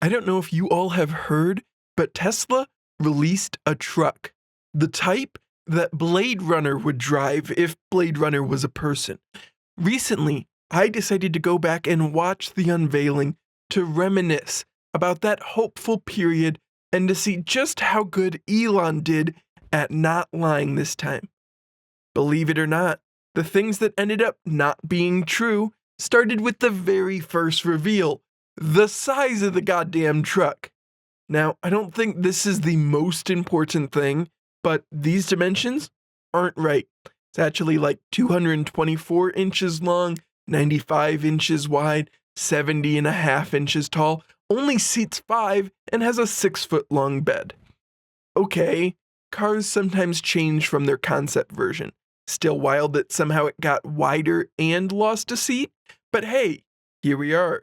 I don't know if you all have heard, but Tesla released a truck, the type that Blade Runner would drive if Blade Runner was a person. Recently, I decided to go back and watch the unveiling to reminisce about that hopeful period and to see just how good Elon did at not lying this time. Believe it or not, the things that ended up not being true started with the very first reveal, the size of the goddamn truck. Now, I don't think this is the most important thing, but these dimensions aren't right. It's actually like 224 inches long, 95 inches wide, 70.5 inches tall, only seats 5, and has a 6-foot long bed. Okay, cars sometimes change from their concept version. Still wild that somehow it got wider and lost a seat, but hey, here we are.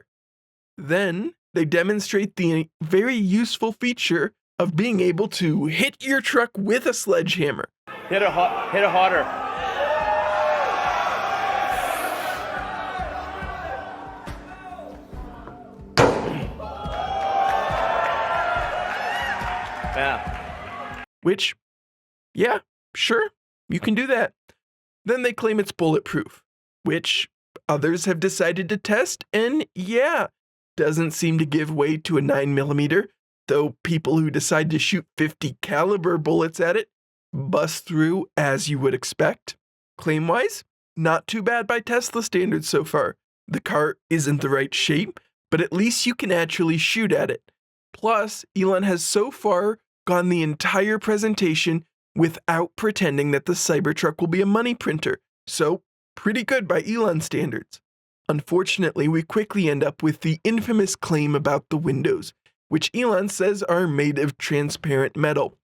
Then they demonstrate the very useful feature of being able to hit your truck with a sledgehammer. Hit it harder. Yeah. Which, yeah, sure, you can do that. Then they claim it's bulletproof, which others have decided to test, and yeah, doesn't seem to give way to a 9mm, though people who decide to shoot 50 caliber bullets at it bust through as you would expect. Claim-wise, not too bad by Tesla standards so far. The car isn't the right shape, but at least you can actually shoot at it. Plus, Elon has so far gone the entire presentation without pretending that the Cybertruck will be a money printer, so pretty good by Elon standards. Unfortunately, we quickly end up with the infamous claim about the windows, which Elon says are made of transparent metal.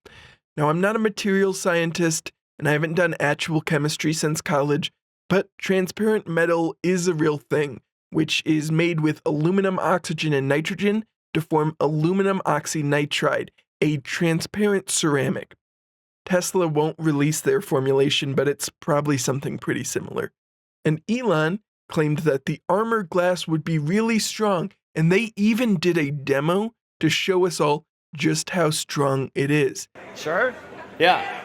Now, I'm not a materials scientist, and I haven't done actual chemistry since college, but transparent metal is a real thing, which is made with aluminum, oxygen, and nitrogen to form aluminum oxynitride, a transparent ceramic. Tesla won't release their formulation, but it's probably something pretty similar. And Elon claimed that the armor glass would be really strong, and they even did a demo to show us all just how strong it is. Sure? Yeah.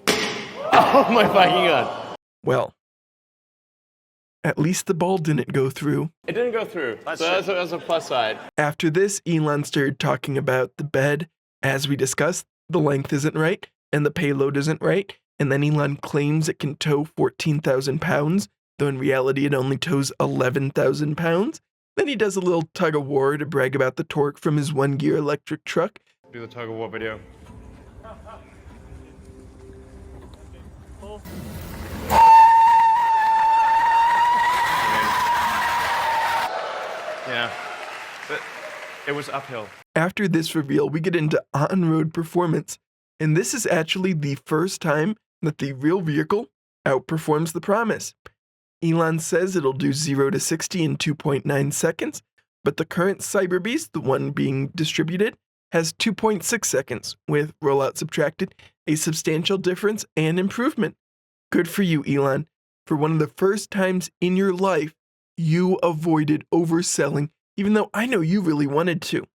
Oh my fucking god. Well, at least the ball didn't go through. It didn't go through, so that's a plus side. After this, Elon started talking about the bed. As we discussed, the length isn't right, and the payload isn't right, and then Elon claims it can tow 14,000 pounds, though in reality it only tows 11,000 pounds. Then he does a little tug-of-war to brag about the torque from his 1-gear electric truck. Do the tug-of-war video. Yeah, but it was uphill. After this reveal, we get into on-road performance, and this is actually the first time that the real vehicle outperforms the promise. Elon says it'll do 0 to 60 in 2.9 seconds, but the current Cyberbeast, the one being distributed, has 2.6 seconds, with rollout subtracted, a substantial difference and improvement. Good for you, Elon. For one of the first times in your life, you avoided overselling, even though I know you really wanted to.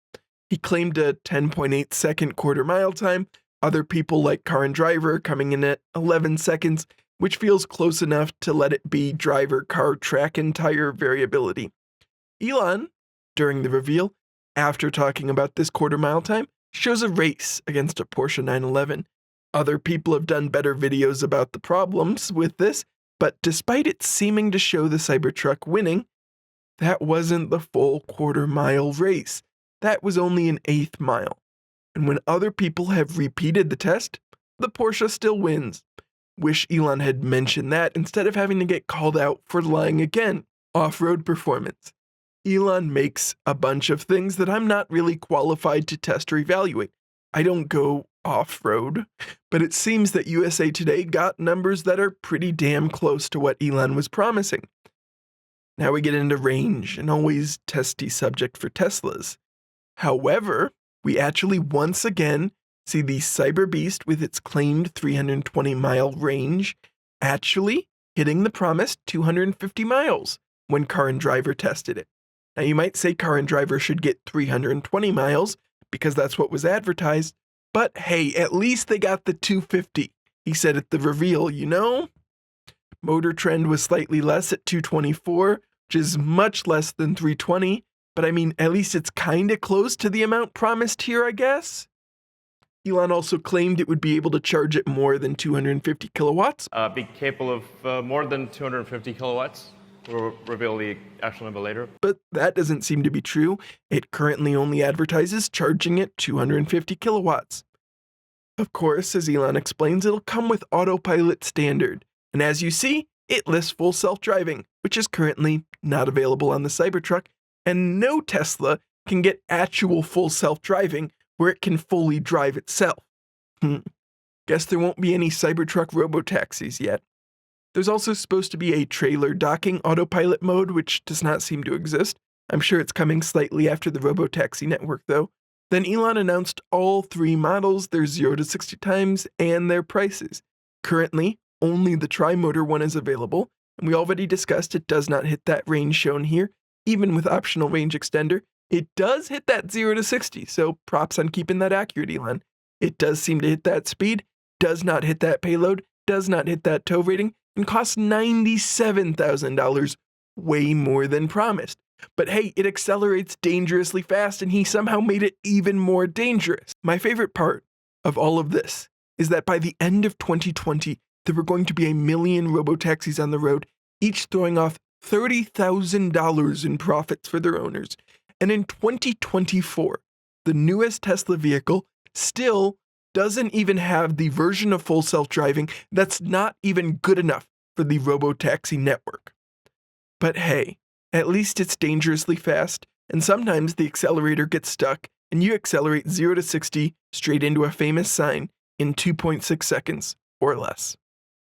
He claimed a 10.8 second quarter mile time, other people like Car and Driver coming in at 11 seconds, which feels close enough to let it be driver, car, track, and tire variability. Elon, during the reveal, after talking about this quarter mile time, shows a race against a Porsche 911. Other people have done better videos about the problems with this, but despite it seeming to show the Cybertruck winning, that wasn't the full quarter mile race. That was only an 1/8 mile. And when other people have repeated the test, the Porsche still wins. Wish Elon had mentioned that instead of having to get called out for lying again. Off-road performance. Elon makes a bunch of things that I'm not really qualified to test or evaluate. I don't go off-road, but it seems that USA Today got numbers that are pretty damn close to what Elon was promising. Now we get into range, an always testy subject for Teslas. However, we actually once again see the Cyberbeast with its claimed 320-mile range actually hitting the promised 250 miles when Car and Driver tested it. Now you might say Car and Driver should get 320 miles because that's what was advertised, but hey, at least they got the 250. He said at the reveal, you know? Motor Trend was slightly less at 224, which is much less than 320, but I mean, at least it's kinda close to the amount promised here, I guess? Elon also claimed it would be able to charge at more than 250 kilowatts. Be capable of more than 250 kilowatts. We'll reveal the actual number later. But that doesn't seem to be true. It currently only advertises charging at 250 kilowatts. Of course, as Elon explains, it'll come with Autopilot standard. And as you see, it lists full self-driving, which is currently not available on the Cybertruck, and no Tesla can get actual full self-driving where it can fully drive itself. Guess there won't be any Cybertruck Robotaxis yet. There's also supposed to be a trailer docking autopilot mode, which does not seem to exist. I'm sure it's coming slightly after the Robotaxi network, though. Then Elon announced all 3 models, their 0 to 60 times, and their prices. Currently, only the tri-motor one is available, and we already discussed it does not hit that range shown here, even with optional range extender. It does hit that 0 to 60, so props on keeping that accurate, Elon. It does seem to hit that speed, does not hit that payload, does not hit that tow rating, and costs $97,000, way more than promised. But hey, it accelerates dangerously fast, and he somehow made it even more dangerous. My favorite part of all of this is that by the end of 2020, there were going to be 1 million robotaxis on the road, each throwing off $30,000 in profits for their owners. And in 2024, the newest Tesla vehicle still doesn't even have the version of full self-driving that's not even good enough for the Robotaxi network. But hey, at least it's dangerously fast, and sometimes the accelerator gets stuck, and you accelerate 0 to 60 straight into a famous sign in 2.6 seconds or less.